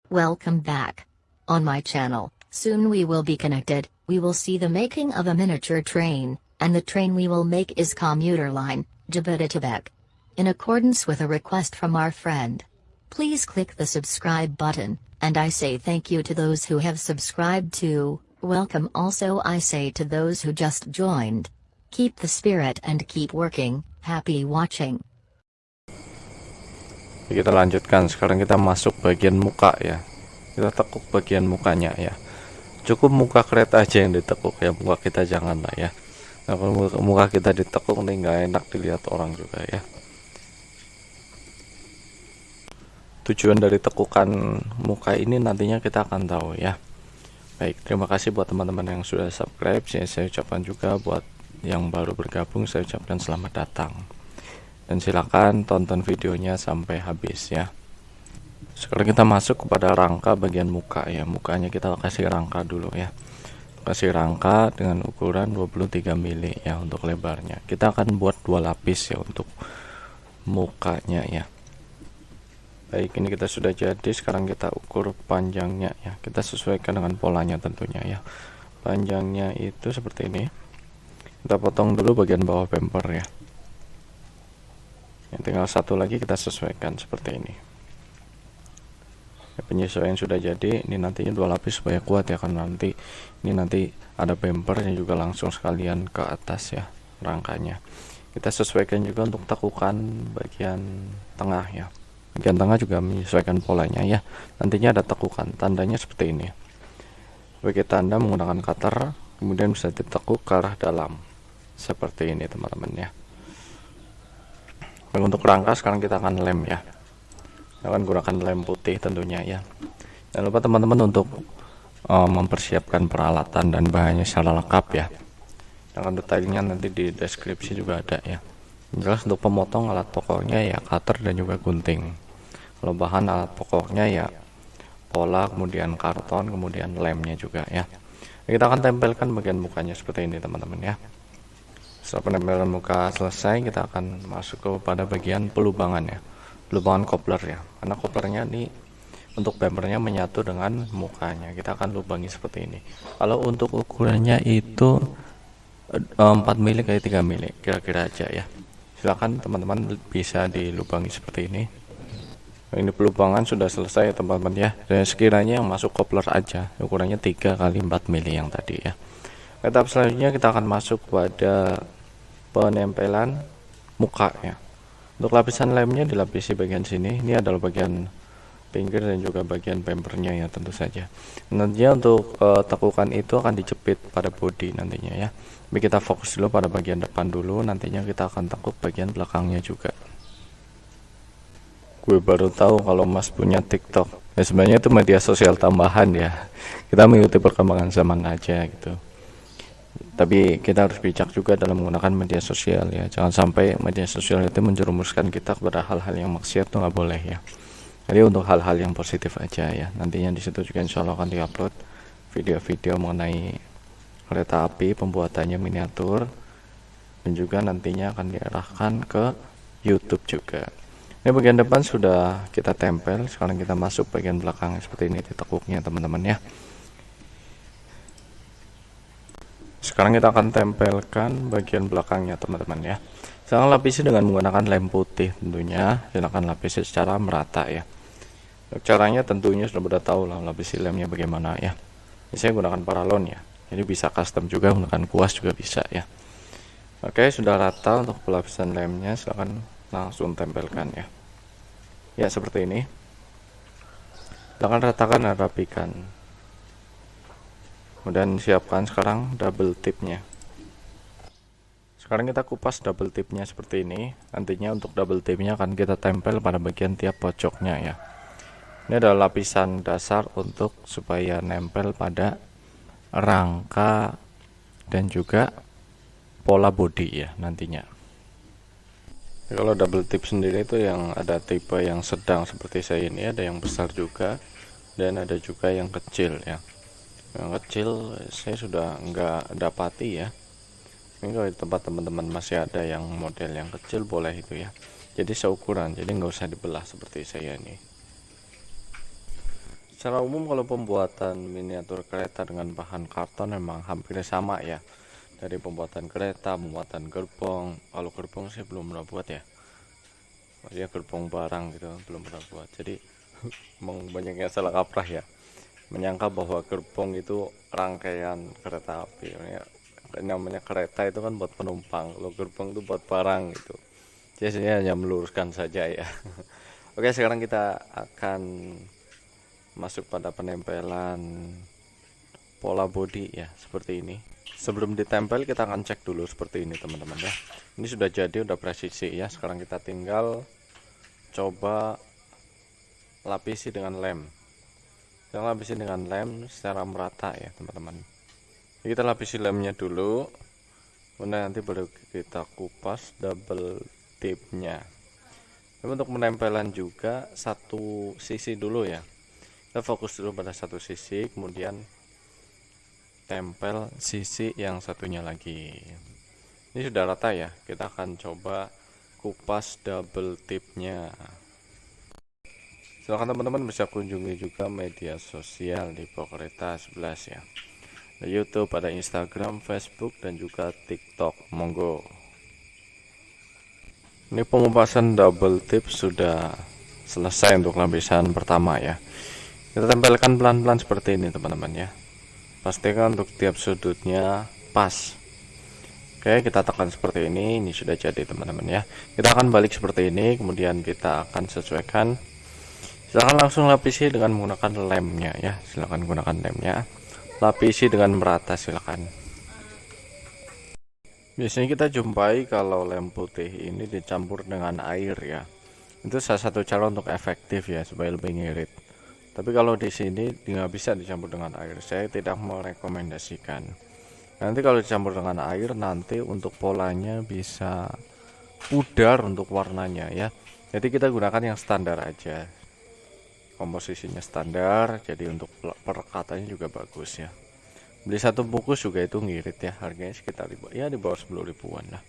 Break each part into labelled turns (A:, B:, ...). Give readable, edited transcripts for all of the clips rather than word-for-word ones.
A: Welcome back. On my channel, soon we will be connected, we will see the making of a miniature train, and the train we will make is commuter line, Jabodetabek. In accordance with a request from our friend. Please click the subscribe button, and I say thank you to those who have subscribed too. Welcome also I say to those who just joined. Keep the spirit and keep working, happy watching.
B: Kita lanjutkan, sekarang kita masuk bagian muka ya. Kita tekuk bagian mukanya ya. Cukup muka kereta aja yang ditekuk ya, muka kita jangan lah ya. Nah, kalau muka kita ditekuk nih nggak enak dilihat orang juga ya. Tujuan dari tekukan muka ini nantinya kita akan tahu ya. Baik, terima kasih buat teman-teman yang sudah subscribe. Saya ucapkan juga buat yang baru bergabung, saya ucapkan selamat datang. Dan silakan tonton videonya sampai habis ya. Sekarang kita masuk kepada rangka bagian muka ya. Mukanya kita kasih rangka dulu ya. Kasih rangka dengan ukuran 23 mili ya untuk lebarnya. Kita akan buat 2 lapis ya untuk mukanya ya. Baik, ini kita sudah jadi. Sekarang kita ukur panjangnya ya. Kita sesuaikan dengan polanya tentunya ya. Panjangnya itu seperti ini. Kita potong dulu bagian bawah bumper ya. Yang tinggal satu lagi kita sesuaikan seperti ini. Penyesuaian sudah jadi. Ini nantinya 2 lapis supaya kuat ya, karena nanti ini nanti ada bumpernya juga langsung sekalian ke atas ya rangkanya. Kita sesuaikan juga untuk tekukan bagian tengah ya. Bagian tengah juga menyesuaikan polanya ya. Nantinya ada tekukan, tandanya seperti ini. Bagi tanda menggunakan cutter, kemudian bisa ditekuk ke arah dalam seperti ini teman-teman ya. Untuk rangka sekarang kita akan lem ya. Kita akan gunakan lem putih tentunya ya. Jangan lupa teman-teman untuk mempersiapkan peralatan dan bahannya secara lengkap ya. Dengan detailnya nanti di deskripsi juga ada ya. Jelas untuk pemotong alat pokoknya ya cutter dan juga gunting. Kalau bahan alat pokoknya ya pola, kemudian karton, kemudian lemnya juga ya. Kita akan tempelkan bagian mukanya seperti ini teman-teman ya. Setelah penempelan muka selesai, kita akan masuk kepada bagian pelubangan ya, pelubangan kopler ya, karena koplernya ini untuk bumpernya menyatu dengan mukanya. Kita akan lubangi seperti ini. Kalau untuk ukurannya itu 4 mili kali 3 mili kira-kira aja ya. Silakan teman-teman bisa dilubangi seperti ini. Ini pelubangan sudah selesai ya teman-teman ya. Dan sekiranya yang masuk kopler aja ukurannya 3 kali 4 mili yang tadi ya. Tahap selanjutnya kita akan masuk pada penempelan muka ya. Untuk lapisan lemnya dilapisi bagian sini. Ini adalah bagian pinggir dan juga bagian bumpernya ya tentu saja. Nantinya untuk tekukan itu akan dijepit pada bodi nantinya ya. Tapi kita fokus dulu pada bagian depan dulu. Nantinya kita akan tekuk bagian belakangnya juga. Gue baru tahu kalau Mas punya TikTok. Ya sebenarnya itu media sosial tambahan ya. Kita mengikuti perkembangan zaman aja gitu. Tapi kita harus bijak juga dalam menggunakan media sosial ya. Jangan sampai media sosial itu menjerumuskan kita kepada hal-hal yang maksiat, itu nggak boleh ya. Jadi untuk hal-hal yang positif aja ya. Nantinya disitu juga insya Allah akan diupload video-video mengenai kereta api, pembuatannya miniatur, dan juga nantinya akan diarahkan ke YouTube juga. Ini bagian depan sudah kita tempel. Sekarang kita masuk bagian belakang seperti ini ditekuknya teman-teman ya. Sekarang kita akan tempelkan bagian belakangnya teman-teman ya. Sekarang lapisi dengan menggunakan lem putih tentunya. Silakan lapisi secara merata ya. Caranya tentunya sudah pada tahu lah lapisi lemnya bagaimana ya. Saya gunakan paralon ya. Jadi bisa custom juga menggunakan kuas juga bisa ya. Oke, sudah rata untuk pelapisan lemnya. Silakan langsung tempelkan ya. Ya seperti ini. Silakan ratakan dan rapikan. Kemudian siapkan sekarang double tipnya. Sekarang kita kupas double tipnya seperti ini. Nantinya untuk double tipnya akan kita tempel pada bagian tiap pojoknya ya. Ini adalah lapisan dasar untuk supaya nempel pada rangka dan juga pola bodi ya nantinya. Kalau double tip sendiri itu yang ada tipe yang sedang seperti saya ini, ada yang besar juga dan ada juga yang kecil ya. Yang kecil saya sudah nggak dapati ya. Ini kalau di tempat teman-teman masih ada yang model yang kecil boleh itu ya. Jadi seukuran, jadi nggak usah dibelah seperti saya ini. Secara umum kalau pembuatan miniatur kereta dengan bahan karton memang hampir sama ya. Dari pembuatan kereta, pembuatan gerbong. Kalau gerbong sih belum pernah buat ya. Maksudnya gerbong barang gitu belum pernah buat. Jadi emang banyak yang salah kaprah ya. Menyangka bahwa gerbong itu rangkaian kereta api. Namanya kereta itu kan buat penumpang. Kalau gerbong itu buat barang gitu. Jadi saya hanya meluruskan saja ya. Oke, sekarang kita akan masuk pada penempelan pola body ya, seperti ini. Sebelum ditempel kita akan cek dulu seperti ini teman-teman ya. Ini sudah jadi, udah presisi ya. Sekarang kita tinggal coba lapisi dengan lem. Kita lapisi dengan lem secara merata ya teman-teman. Kita lapisi lemnya dulu, kemudian nanti baru kita kupas double tipnya. Untuk menempelan juga satu sisi dulu ya. Kita fokus dulu pada satu sisi, kemudian tempel sisi yang satunya lagi. Ini sudah rata ya, kita akan coba kupas double tipnya. Silahkan teman-teman bisa kunjungi juga media sosial di Pokereta 11 ya. Ada YouTube, ada Instagram, Facebook, dan juga TikTok. Monggo. Ini pengupasan double tip sudah selesai untuk lapisan pertama ya. Kita tempelkan pelan-pelan seperti ini teman-teman ya. Pastikan untuk tiap sudutnya pas. Oke, kita tekan seperti ini sudah jadi teman-teman ya. Kita akan balik seperti ini, kemudian kita akan sesuaikan. Silahkan langsung lapisi dengan menggunakan lemnya ya. Silahkan gunakan lemnya. Lapisi dengan merata silahkan. Biasanya kita jumpai kalau lem putih ini dicampur dengan air ya. Itu salah satu cara untuk efektif ya, supaya lebih ngirit. Tapi kalau di sini nggak bisa dicampur dengan air. Saya tidak merekomendasikan. Nanti kalau dicampur dengan air, nanti untuk polanya bisa pudar untuk warnanya ya. Jadi kita gunakan yang standar aja. Komposisinya standar, jadi untuk perekatannya juga bagus ya. Beli satu bungkus juga itu ngirit ya, harganya sekitar di bawah 10 ribuan lah.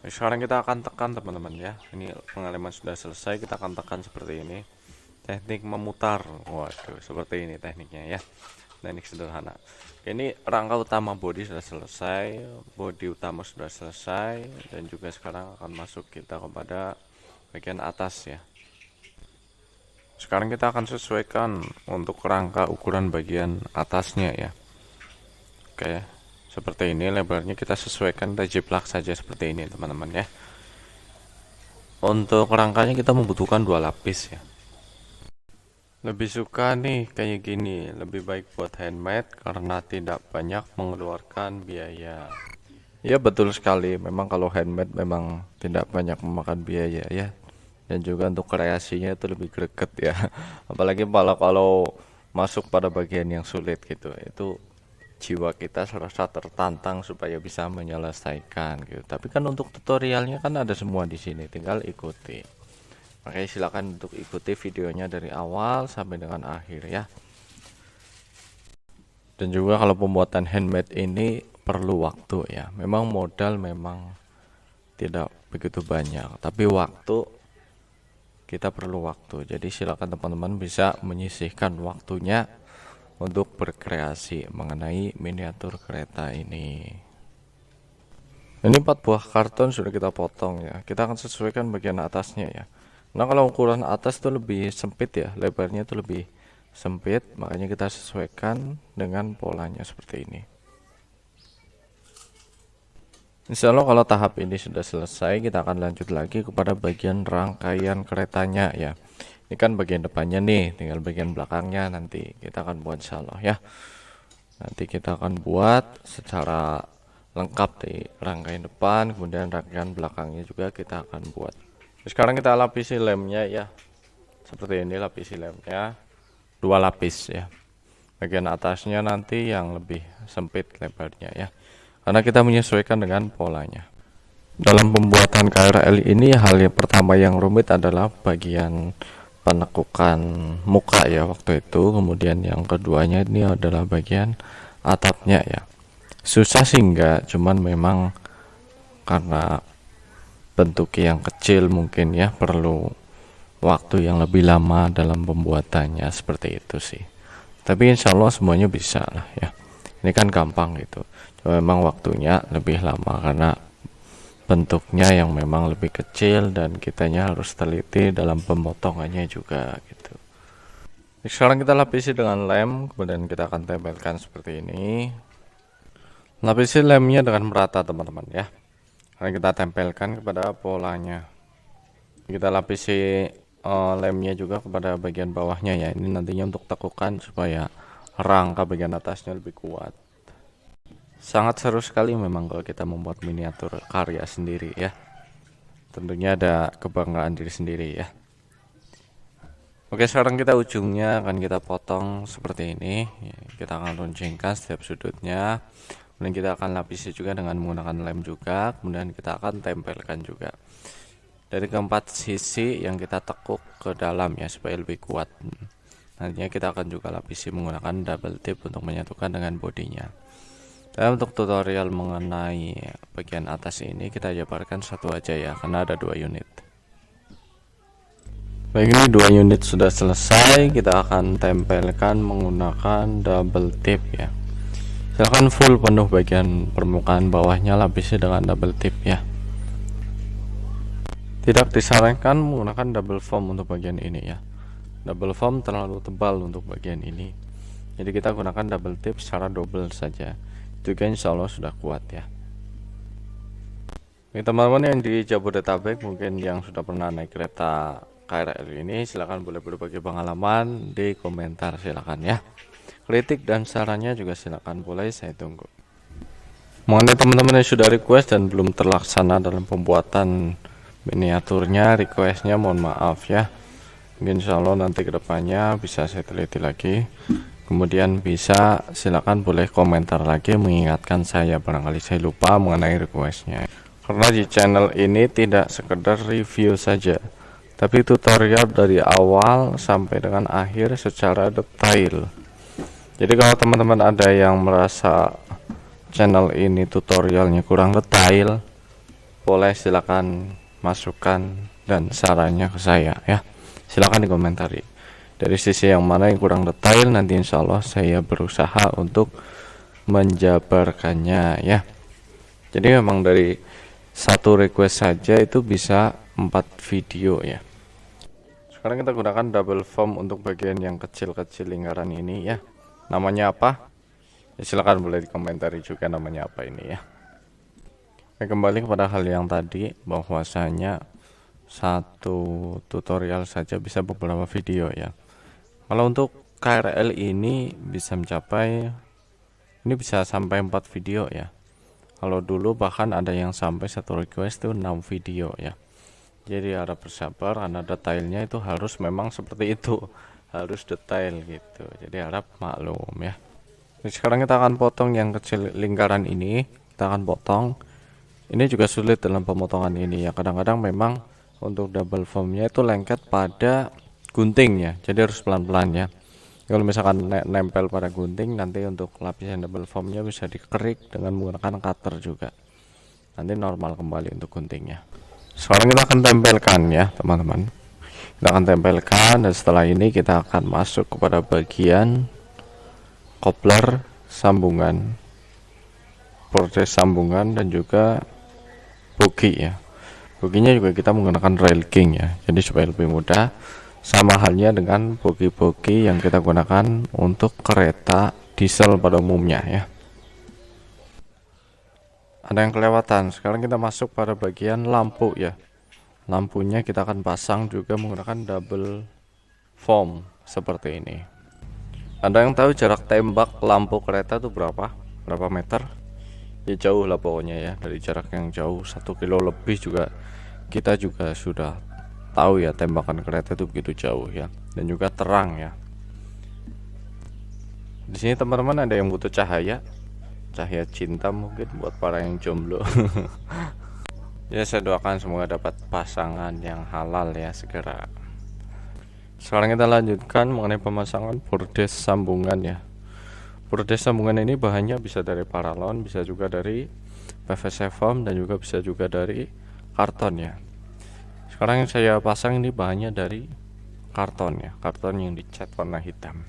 B: Nah, sekarang kita akan tekan teman-teman ya. Ini pengalaman sudah selesai, kita akan tekan seperti ini. Teknik memutar, waduh seperti ini tekniknya ya. Teknik sederhana. Ini rangka utama body sudah selesai, body utama sudah selesai, dan juga sekarang akan masuk kita kepada bagian atas ya. Sekarang kita akan sesuaikan untuk rangka ukuran bagian atasnya ya. Oke, seperti ini lebarnya kita sesuaikan, kita jiplak saja seperti ini teman-teman ya. Untuk rangkanya kita membutuhkan 2 lapis ya. Lebih suka nih kayak gini, lebih baik buat handmade karena tidak banyak mengeluarkan biaya. Ya betul sekali, memang kalau handmade memang tidak banyak memakan biaya ya. Dan juga untuk kreasinya itu lebih greget ya. Apalagi kalau masuk pada bagian yang sulit gitu, itu jiwa kita serasa tertantang supaya bisa menyelesaikan gitu. Tapi kan untuk tutorialnya kan ada semua di sini, tinggal ikuti. Makanya silakan untuk ikuti videonya dari awal sampai dengan akhir ya. Dan juga kalau pembuatan handmade ini perlu waktu ya. Memang modal memang tidak begitu banyak, tapi waktu kita perlu waktu. Jadi silakan teman-teman bisa menyisihkan waktunya untuk berkreasi mengenai miniatur kereta ini. Ini 4 buah karton sudah kita potong ya. Kita akan sesuaikan bagian atasnya ya. Nah kalau ukuran atas itu lebih sempit ya, lebarnya itu lebih sempit, makanya kita sesuaikan dengan polanya seperti ini. Insya Allah kalau tahap ini sudah selesai, kita akan lanjut lagi kepada bagian rangkaian keretanya ya. Ini kan bagian depannya nih, tinggal bagian belakangnya nanti kita akan buat insya Allah ya. Nanti kita akan buat secara lengkap di rangkaian depan, kemudian rangkaian belakangnya juga kita akan buat. Sekarang kita lapisi lemnya ya. Seperti ini lapisi lemnya, 2 lapis ya. Bagian atasnya nanti yang lebih sempit lebarnya ya. Karena kita menyesuaikan dengan polanya. Dalam pembuatan KRL ini hal yang pertama yang rumit adalah bagian penekukan muka ya waktu itu. Kemudian yang keduanya ini adalah bagian atapnya ya. Susah sih enggak, cuman memang karena bentuk yang kecil mungkin ya perlu waktu yang lebih lama dalam pembuatannya, seperti itu sih. Tapi insya Allah semuanya bisa lah ya. Ini kan gampang gitu. Cuma memang waktunya lebih lama karena bentuknya yang memang lebih kecil dan kitanya harus teliti dalam pemotongannya juga gitu. Sekarang kita lapisi dengan lem, kemudian kita akan tempelkan seperti ini. Lapisi lemnya dengan merata teman-teman ya. Karena kita tempelkan kepada polanya. Kita lapisi lemnya juga kepada bagian bawahnya ya. Ini nantinya untuk tekukan supaya rangka bagian atasnya lebih kuat. Sangat seru sekali memang kalau kita membuat miniatur karya sendiri ya. Tentunya ada kebanggaan diri sendiri ya. Oke, sekarang kita ujungnya akan kita potong seperti ini. Kita akan runcingkan setiap sudutnya. Kemudian kita akan lapisi juga dengan menggunakan lem juga. Kemudian kita akan tempelkan juga dari keempat sisi yang kita tekuk ke dalam ya, supaya lebih kuat. Nantinya kita akan juga lapisi menggunakan double tip untuk menyatukan dengan bodinya. Dan untuk tutorial mengenai bagian atas ini kita jabarkan satu aja ya, karena ada 2 unit. Baik, ini 2 unit sudah selesai. Kita akan tempelkan menggunakan double tip ya. Silahkan full penuh bagian permukaan bawahnya, lapisi dengan double tip ya. Tidak disarankan menggunakan double foam untuk bagian ini ya. Double foam terlalu tebal untuk bagian ini. Jadi kita gunakan double tip secara double saja. Juga insya Allah sudah kuat ya. Teman-teman yang di Jabodetabek, mungkin yang sudah pernah naik kereta KRL ini, silahkan boleh berbagi pengalaman di komentar, silahkan ya. Kritik dan sarannya juga silahkan boleh, saya tunggu. Mengenai teman-teman yang sudah request dan belum terlaksana dalam pembuatan miniaturnya, requestnya mohon maaf ya. Mungkin insya Allah nanti kedepannya bisa saya teliti lagi. Kemudian bisa silahkan boleh komentar lagi mengingatkan saya barangkali saya lupa mengenai requestnya. Karena di channel ini tidak sekedar review saja, tapi tutorial dari awal sampai dengan akhir secara detail. Jadi kalau teman-teman ada yang merasa channel ini tutorialnya kurang detail, boleh silakan masukkan dan sarannya ke saya ya. Silakan dikomentari. Dari sisi yang mana yang kurang detail, nanti insya Allah saya berusaha untuk menjabarkannya ya. Jadi memang dari satu request saja itu bisa 4 video ya. Sekarang kita gunakan double foam untuk bagian yang kecil-kecil lingkaran ini ya. Namanya apa? Ya, silahkan boleh dikomentari juga namanya apa ini ya. Kembali kepada hal yang tadi, bahwasanya satu tutorial saja bisa beberapa video ya. Kalau untuk KRL ini bisa mencapai, ini bisa sampai 4 video ya. Kalau dulu bahkan ada yang sampai satu request itu 6 video ya. Jadi harap bersabar karena detailnya itu harus memang seperti itu, harus detail gitu. Jadi harap maklum ya. Jadi sekarang kita akan potong yang kecil lingkaran ini, kita akan potong. Ini juga sulit dalam pemotongan ini ya. Kadang-kadang memang untuk double foamnya itu lengket pada guntingnya, jadi harus pelan-pelan ya. Kalau misalkan nempel pada gunting, nanti untuk lapisan double foamnya bisa dikerik dengan menggunakan cutter juga. Nanti normal kembali untuk guntingnya. Sekarang kita akan tempelkan ya teman-teman. Kita akan tempelkan dan setelah ini kita akan masuk kepada bagian coupler sambungan, proses sambungan dan juga bogi ya. Boginya juga kita menggunakan rail king ya, jadi supaya lebih mudah. Sama halnya dengan bogi-bogi yang kita gunakan untuk kereta diesel pada umumnya ya. Ada yang kelewatan. Sekarang kita masuk pada bagian lampu ya. Lampunya kita akan pasang juga menggunakan double foam seperti ini. Ada yang tahu jarak tembak lampu kereta itu berapa? Berapa meter? Ya jauh lah pokoknya ya. Dari jarak yang jauh 1 kilo lebih juga kita juga sudah tahu ya, tembakan kereta itu begitu jauh ya, dan juga terang ya. Di sini teman-teman ada yang butuh cahaya cinta mungkin buat para yang jomblo. Ya saya doakan semoga dapat pasangan yang halal ya segera. Sekarang kita lanjutkan mengenai pemasangan bordes sambungan ya. Bordes sambungan ini bahannya bisa dari paralon, bisa juga dari PVC foam, dan juga bisa juga dari karton ya. Sekarang yang saya pasang ini bahannya dari karton ya, karton yang dicat warna hitam.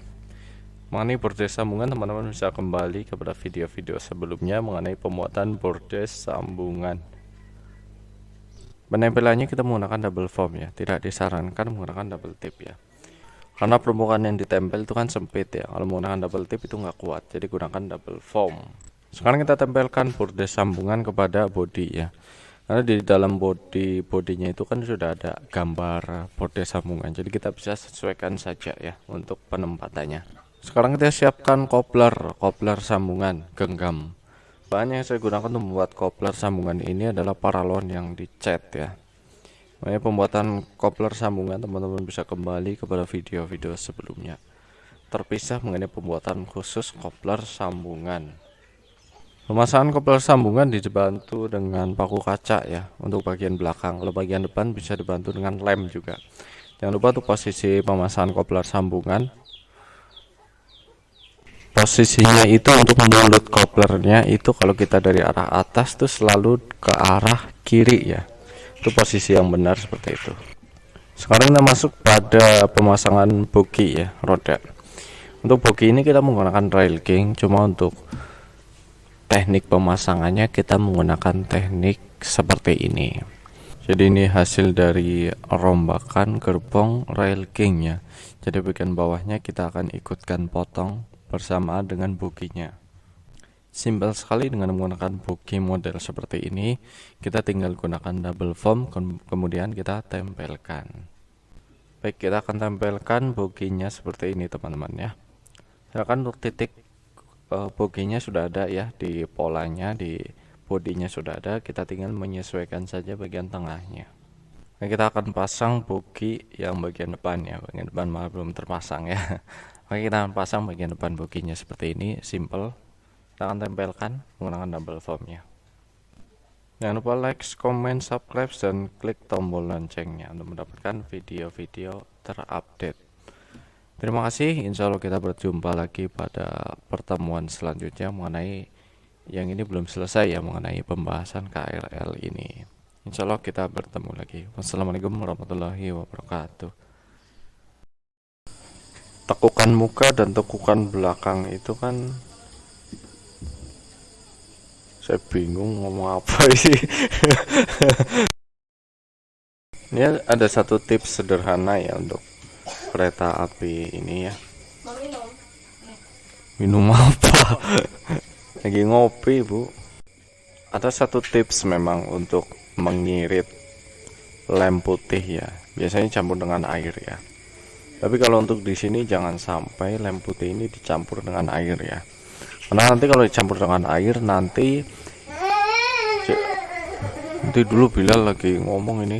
B: Mengenai bordes sambungan, teman-teman bisa kembali kepada video-video sebelumnya mengenai pembuatan bordes sambungan. Penempelannya kita menggunakan double foam ya, tidak disarankan menggunakan double tip ya, karena permukaan yang ditempel itu kan sempit ya. Kalau menggunakan double tip itu nggak kuat, jadi gunakan double foam. Sekarang kita tempelkan bordes sambungan kepada bodi ya, karena di dalam bodinya itu kan sudah ada gambar bordes sambungan, jadi kita bisa sesuaikan saja ya untuk penempatannya. Sekarang kita siapkan kopler sambungan genggam. Bahan yang saya gunakan untuk membuat kopler sambungan ini adalah paralon yang dicat ya. Makanya pembuatan kopler sambungan, teman-teman bisa kembali kepada video-video sebelumnya terpisah mengenai pembuatan khusus kopler sambungan. Pemasangan kopler sambungan dibantu dengan paku kaca ya untuk bagian belakang. Kalau bagian depan bisa dibantu dengan lem juga. Jangan lupa untuk posisi pemasangan kopler sambungan. Posisinya itu untuk mulut koplernya itu kalau kita dari arah atas tuh selalu ke arah kiri ya. Itu posisi yang benar seperti itu. Sekarang kita masuk pada pemasangan bogi ya, roda. Untuk bogi ini kita menggunakan rail king, cuma untuk teknik pemasangannya kita menggunakan teknik seperti ini. Jadi ini hasil dari rombakan gerbong rail king ya. Jadi bagian bawahnya kita akan ikutkan potong bersamaan dengan boginya. Simpel sekali dengan menggunakan bogi model seperti ini. Kita tinggal gunakan double foam, kemudian kita tempelkan. Baik, kita akan tempelkan boginya seperti ini teman-teman ya. Silakan untuk titik boginya sudah ada ya, di polanya, di bodinya sudah ada. Kita tinggal menyesuaikan saja bagian tengahnya. Nah, kita akan pasang bogi yang bagian depan ya. Bagian depan malah belum terpasang ya. Oke, kita akan pasang bagian depan boginya seperti ini, simple. Kita akan tempelkan menggunakan double foamnya. Jangan lupa like, comment, subscribe, dan klik tombol loncengnya untuk mendapatkan video-video terupdate. Terima kasih, insya Allah kita berjumpa lagi pada pertemuan selanjutnya mengenai yang ini belum selesai ya, mengenai pembahasan KRL ini. Insya Allah kita bertemu lagi. Wassalamualaikum warahmatullahi wabarakatuh. Tekukan muka dan tekukan belakang itu kan saya bingung ngomong apa sih. Ini ada satu tips sederhana ya untuk kereta api ini ya. Minum apa? Lagi ngopi bu. Ada satu tips memang untuk mengirit lem putih ya. Biasanya campur dengan air ya. Tapi kalau untuk di sini jangan sampai lem putih ini dicampur dengan air ya. Karena nanti kalau dicampur dengan air nanti dulu Bilal lagi ngomong ini.